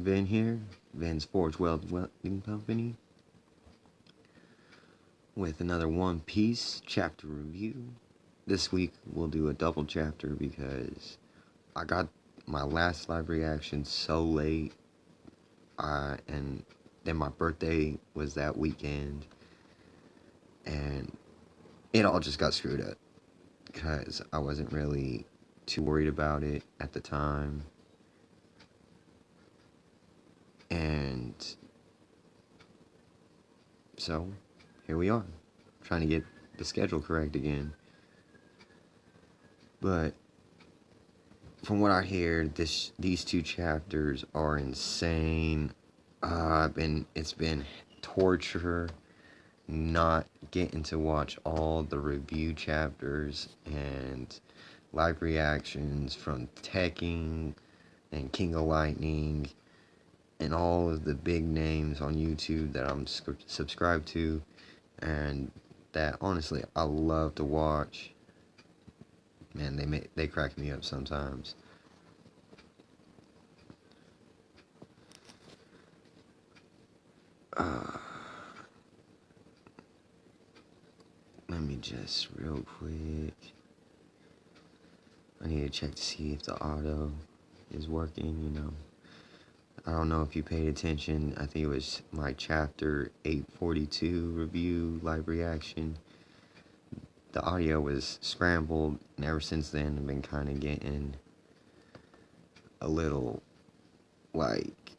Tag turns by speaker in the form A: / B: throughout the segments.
A: Ven here, Ven's Forge Welding Company, with another One Piece chapter review. This week we'll do a double chapter because I got my last live reaction so late, and then my birthday was that weekend, and it all just got screwed up because I wasn't really too worried about it at the time. And so here we are, trying to get the schedule correct again. But from what I hear, these two chapters are insane. It's been torture not getting to watch all the review chapters and live reactions from Tekking and King of Lightning and all of the big names on YouTube that I'm subscribed to, and that honestly I love to watch. Man, they crack me up sometimes. Let me just real quick. I need to check to see if the auto is working, I don't know if you paid attention. I think it was my chapter 842 review live reaction. The audio was scrambled, and ever since then I've been kind of getting a little like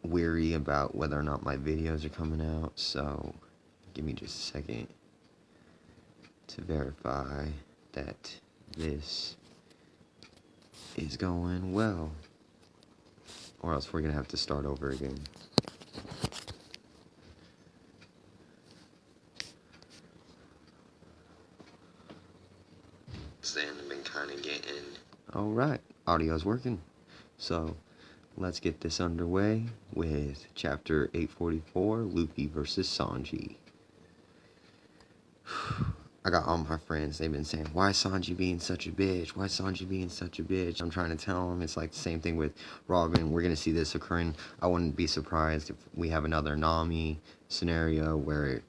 A: weary about whether or not my videos are coming out. So give me just a second to verify that this is going well, or else we're gonna have to start over again. Then I've been kind of getting... Alright, audio's working. So let's get this underway with chapter 844, Luffy versus Sanji. I got all my friends, they've been saying, why Sanji being such a bitch? Why Sanji being such a bitch? I'm trying to tell them it's like the same thing with Robin. We're going to see this occurring. I wouldn't be surprised if we have another Nami scenario where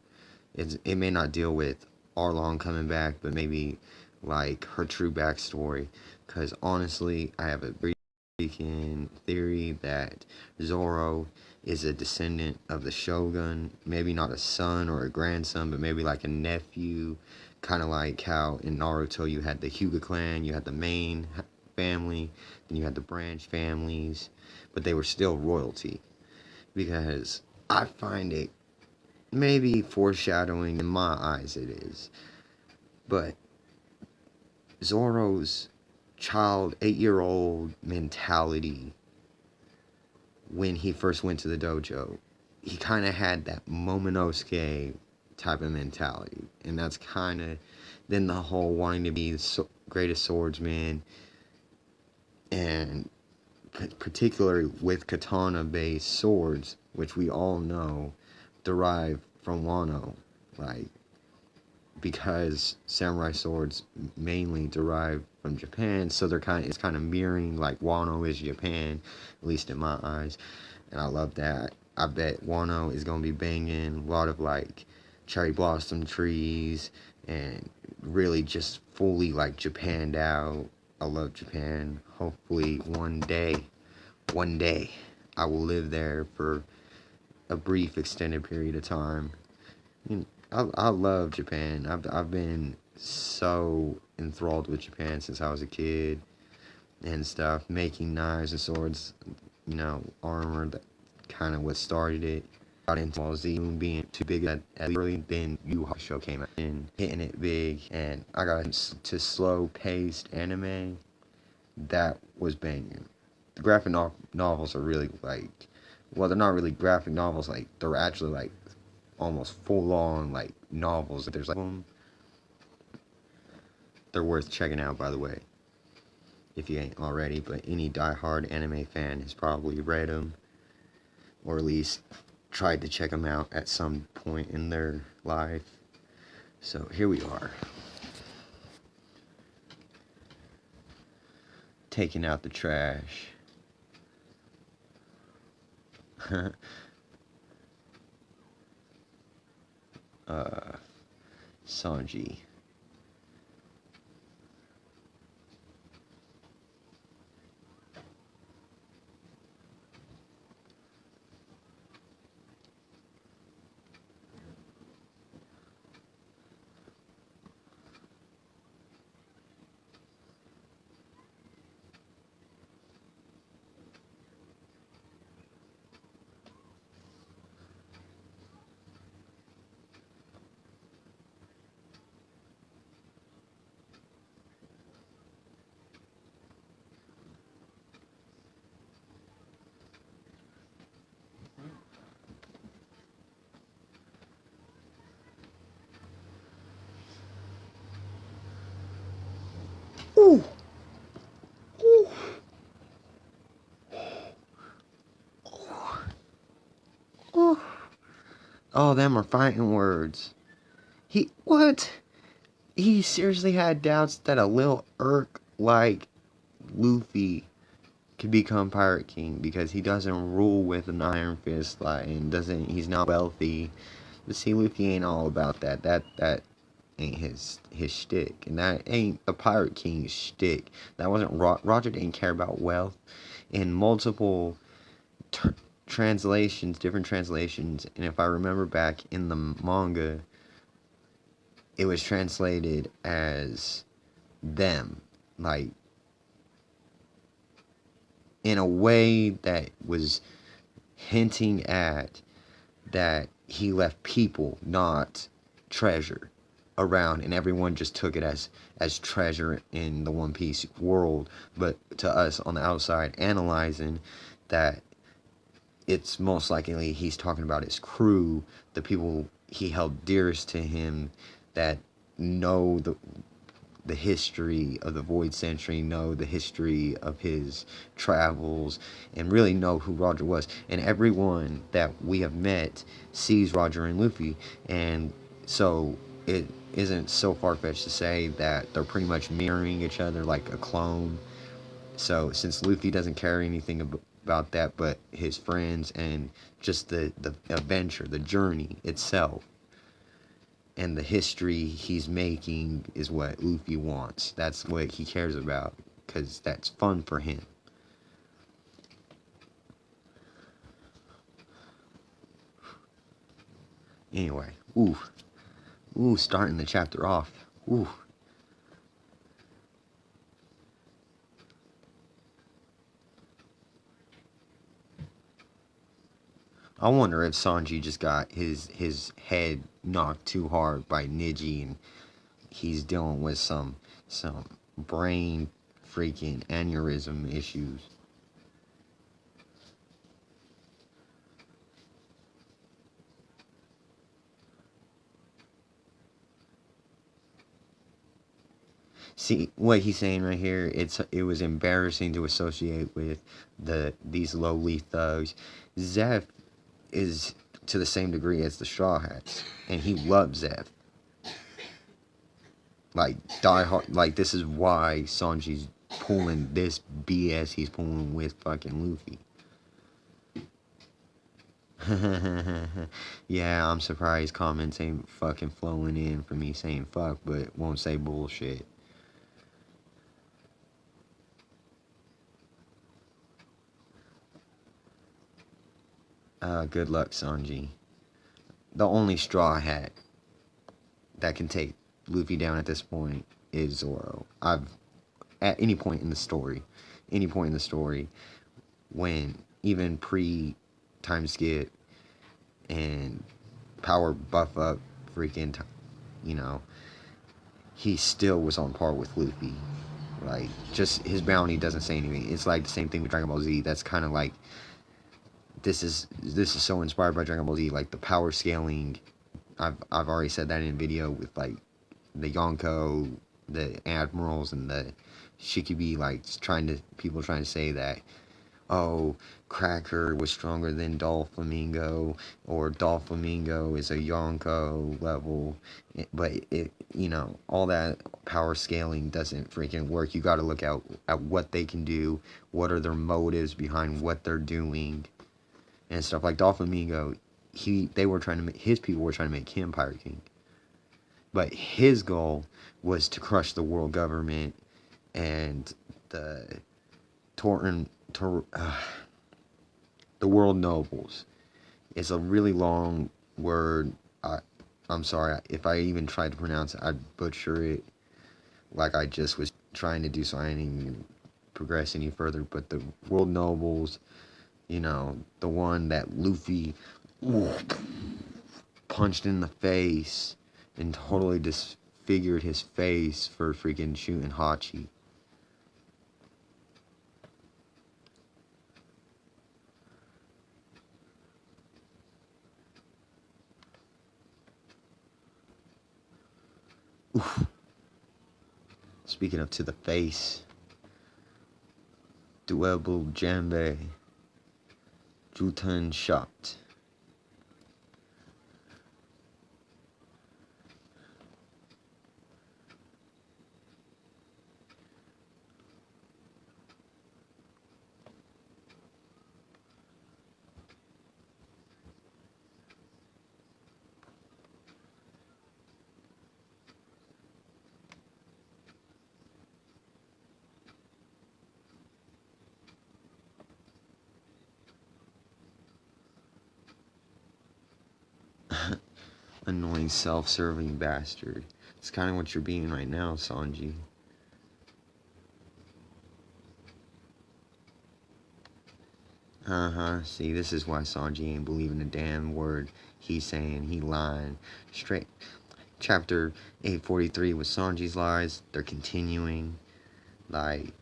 A: it may not deal with Arlong coming back, but maybe like her true backstory. Because honestly, I have a freaking theory that Zoro is a descendant of the Shogun. Maybe not a son or a grandson, but maybe like a nephew. Kind of like how in Naruto you had the Hyuga clan, you had the main family, then you had the branch families, but they were still royalty. Because I find it maybe foreshadowing, in my eyes it is, but Zoro's child, 8-year-old mentality when he first went to the dojo, he kind of had that Momonosuke type of mentality, and that's kind of then the whole wanting to be the greatest swordsman, and particularly with katana based swords, which we all know derive from Wano, like, because samurai swords mainly derive from Japan, so it's kind of mirroring like Wano is Japan, at least in my eyes, and I love that. I bet Wano is gonna be banging a lot of like cherry blossom trees and really just fully like Japanned out. I love Japan. Hopefully one day I will live there for a brief extended period of time. I love Japan. I've been so enthralled with Japan since I was a kid and stuff, making knives and swords, armor. That kind of what started it. Got into Ball Z being too big at early, then YuGiOh came out and hitting it big, and I got into slow paced anime that was banging. The graphic novels are really like, well, they're not really graphic novels, like they're actually like almost full-on like novels. There's like them. They're worth checking out, by the way, if you ain't already. But any diehard anime fan has probably read them, or at least tried to check them out at some point in their life. So here we are, taking out the trash. Sanji. Ooh. Ooh. Ooh. Oh, them are fighting words. What? He seriously had doubts that a little irk like Luffy could become Pirate King because he doesn't rule with an iron fist, like, and he's not wealthy. But see, Luffy ain't all about that. That ain't his shtick, and that ain't the Pirate King's shtick. That wasn't Roger didn't care about wealth. In multiple translations, different translations, and if I remember back in the manga, it was translated as them, like, in a way that was hinting at that he left people, not treasure, around, and everyone just took it as treasure in the One Piece world. But to us on the outside analyzing that, it's most likely he's talking about his crew, the people he held dearest to him, that know the history of the Void Century, know the history of his travels, and really know who Roger was. And everyone that we have met sees Roger and Luffy, and so it isn't so far-fetched to say that they're pretty much mirroring each other like a clone. So since Luffy doesn't care anything about that but his friends and just the adventure, the journey itself, and the history he's making is what Luffy wants. That's what he cares about, because that's fun for him. Anyway, ooh, starting the chapter off. Ooh. I wonder if Sanji just got his head knocked too hard by Niji, and he's dealing with some brain freaking aneurysm issues. See what he's saying right here. It was embarrassing to associate with these lowly thugs. Zeph is to the same degree as the Straw Hats, and he loves Zeph. Like, die hard. Like, this is why Sanji's pulling this BS he's pulling with fucking Luffy. Yeah, I'm surprised comments ain't fucking flowing in for me saying fuck, but won't say bullshit. Good luck, Sanji. The only Straw Hat that can take Luffy down at this point is Zoro. At any point in the story, when even pre-time skip and power buff up freaking, he still was on par with Luffy. Like, just his bounty doesn't say anything. It's like the same thing with Dragon Ball Z. That's kind of like, this is so inspired by Dragon Ball Z. Like, the power scaling, I've already said that in a video with, like, the Yonko, the admirals, and the Shikib, like, people trying to say that, oh, Cracker was stronger than Doflamingo, or Doflamingo is a Yonko level, but all that power scaling doesn't freaking work. You gotta look at what they can do, what are their motives behind what they're doing, and stuff like Doflamingo. They were trying to make, his people were trying to make him Pirate King, but his goal was to crush the world government and the the world nobles. It's a really long word. I'm sorry if I even tried to pronounce it, I'd butcher it like I just was trying to do, so I didn't even progress any further. But the world nobles, you know, the one that Luffy punched in the face and totally disfigured his face for freaking shooting Hachi. Oof. Speaking of to the face, Duable Jambe, Jutan shot. Annoying self-serving bastard. It's kind of what you're being right now, Sanji. See, this is why Sanji ain't believing a damn word he's saying. He lying. Straight. Chapter 843 with Sanji's lies. They're continuing. Like,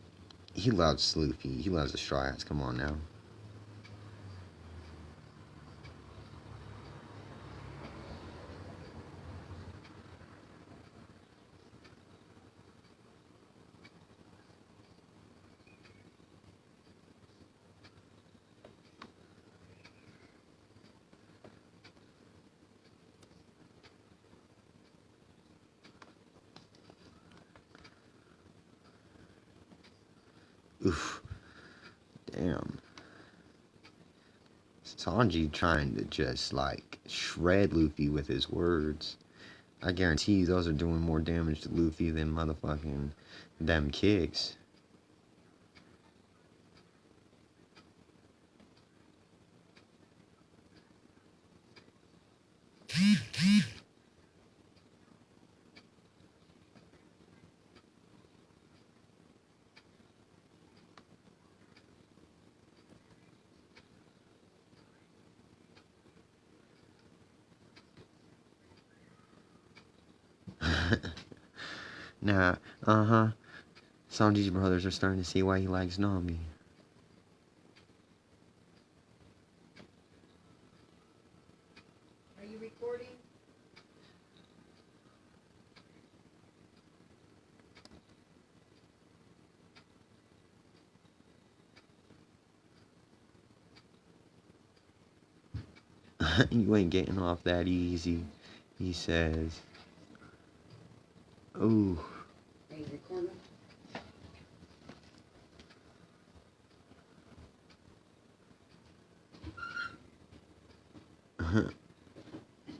A: he loves Luffy. He loves the Straw Hats. Come on now. Oof. Damn. Sanji trying to just, like, shred Luffy with his words. I guarantee you those are doing more damage to Luffy than motherfucking them kicks. Nah, Sanji's brothers are starting to see why he likes Nami.
B: Are you recording?
A: You ain't getting off that easy, he says. Ooh.
B: Are you recording?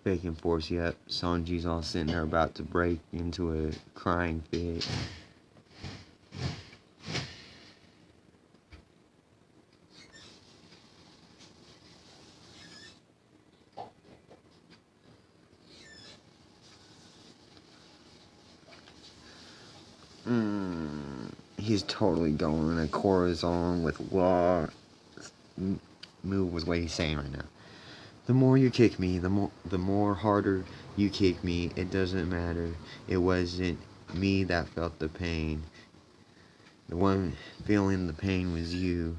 A: Faking force, yep. Sanji's all sitting there about to break into a crying fit. He's totally going a corazon with law. Move was what he's saying right now. The more you kick me, the more harder you kick me. It doesn't matter. It wasn't me that felt the pain. The one feeling the pain was you.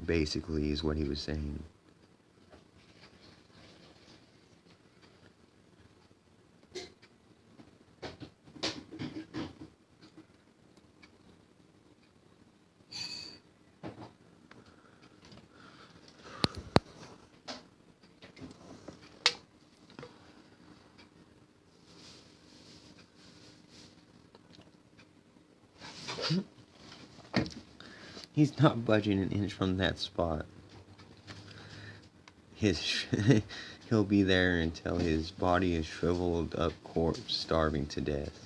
A: Basically, is what he was saying. He's not budging an inch from that spot. He'll be there until his body is shriveled up corpse, starving to death.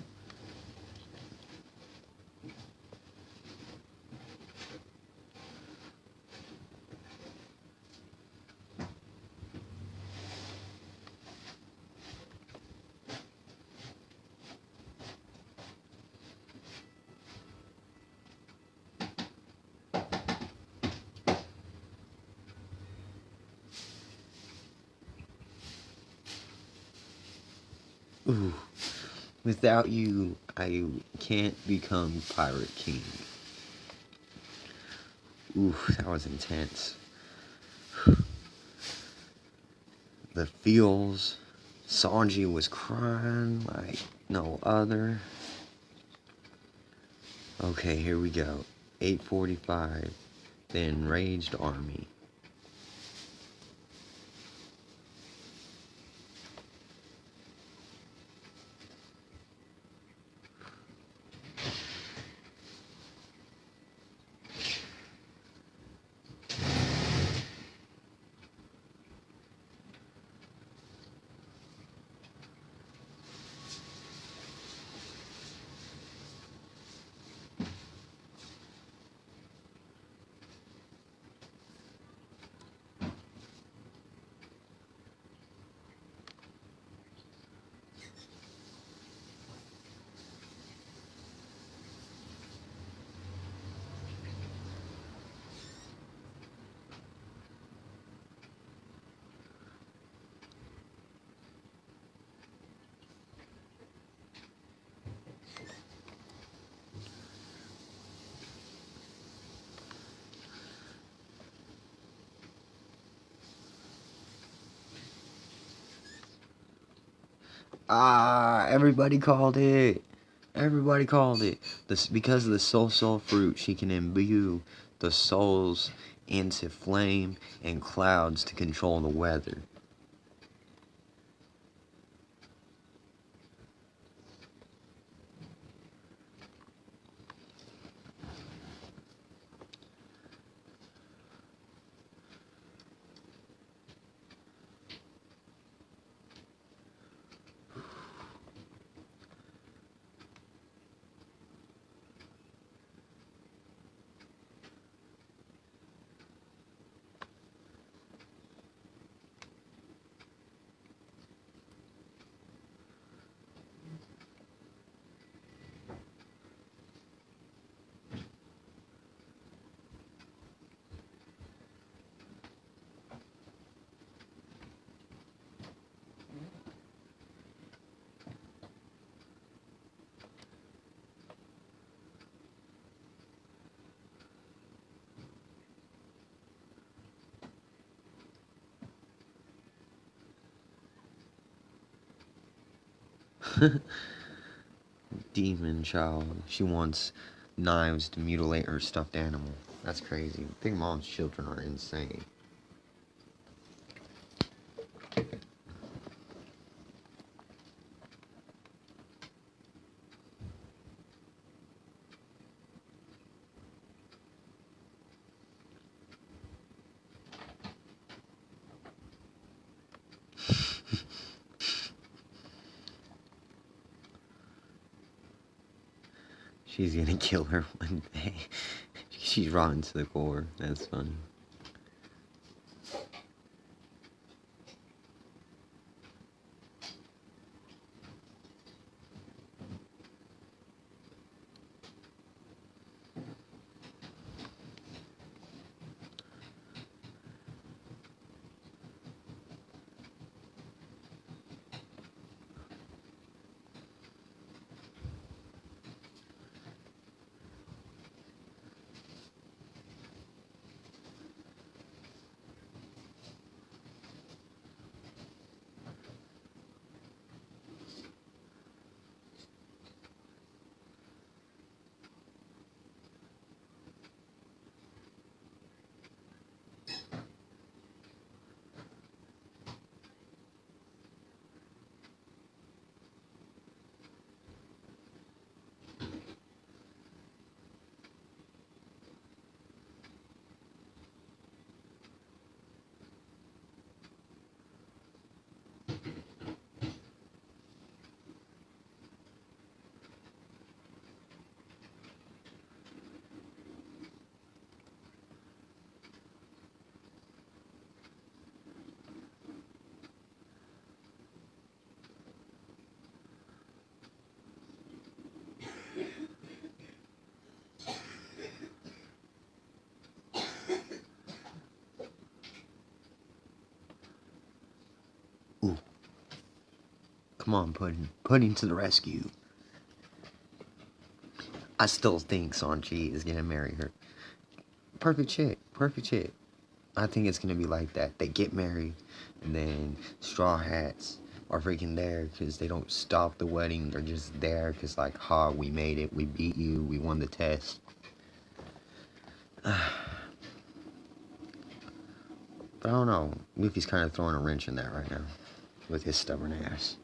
A: Ooh, without you, I can't become Pirate King. Ooh, that was intense. The feels. Sanji was crying like no other. Okay, here we go. 8:45. The enraged army. Ah, everybody called it. Everybody called it. Because of the soul fruit, she can imbue the souls into flame and clouds to control the weather. Demon child. She wants knives to mutilate her stuffed animal. That's crazy. Big Mom's children are insane. She's gonna kill her one day. She's rotten to the core. That's funny. Come on, Pudding to the rescue. I still think Sanji is gonna marry her. Perfect chick. Perfect chick. I think it's gonna be like that. They get married, and then Straw Hats are freaking there because they don't stop the wedding. They're just there because, like, ha, we made it. We beat you. We won the test. But I don't know. Luffy's kind of throwing a wrench in that right now with his stubborn ass.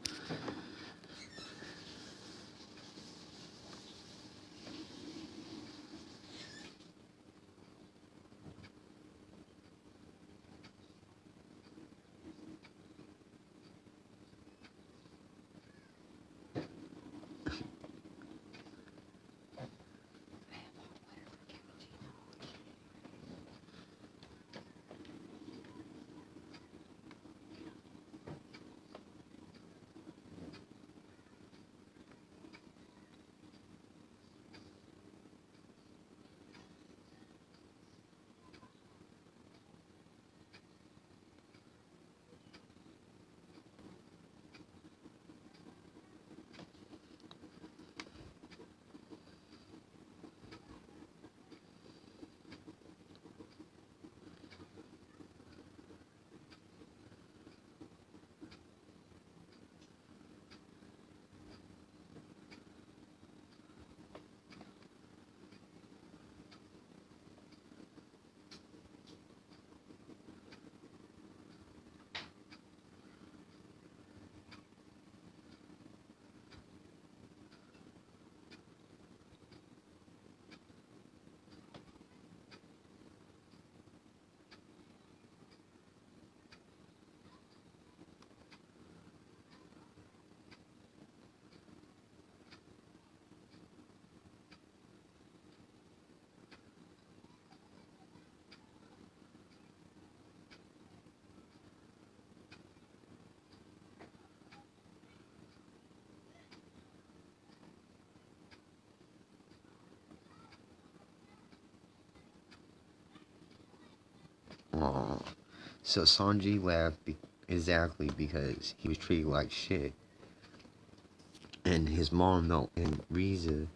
A: Aww. So Sanji left exactly because he was treated like shit. And his mom though, and Riza,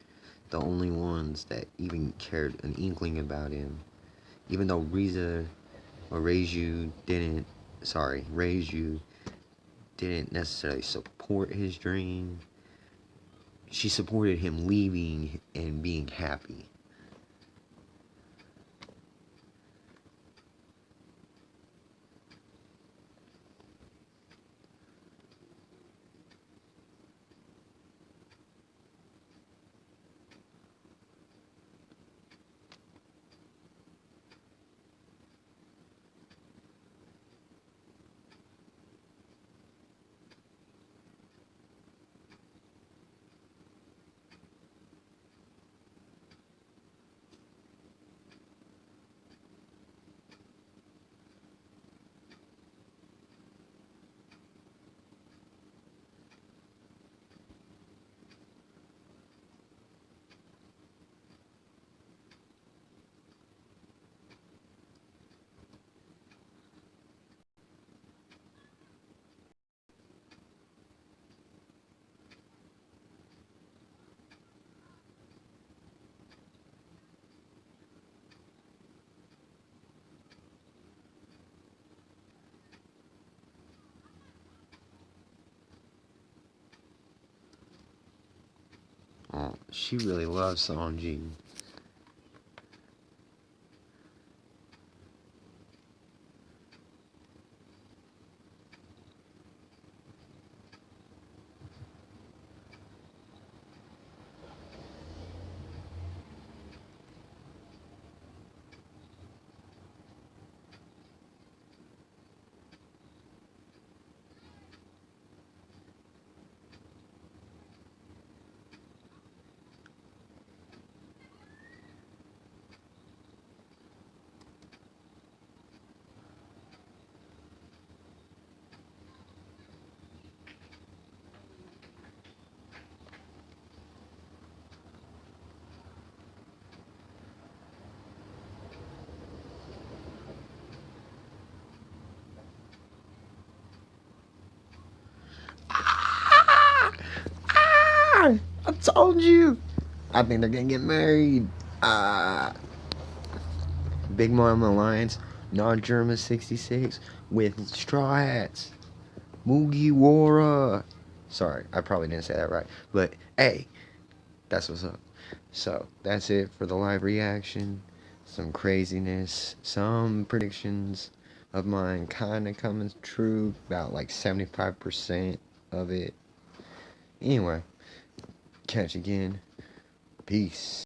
A: the only ones that even cared an inkling about him. Even though Riza or Reiju didn't necessarily support his dream, she supported him leaving and being happy. Oh, she really loves Sanji. I told you. I think they're gonna get married. Big Mama Alliance, non-German 66 with straw hats. Mugiwara. Sorry, I probably didn't say that right. But hey, that's what's up. So that's it for the live reaction. Some craziness, some predictions of mine kind of coming true, about like 75% of it. Anyway, catch you again. Peace.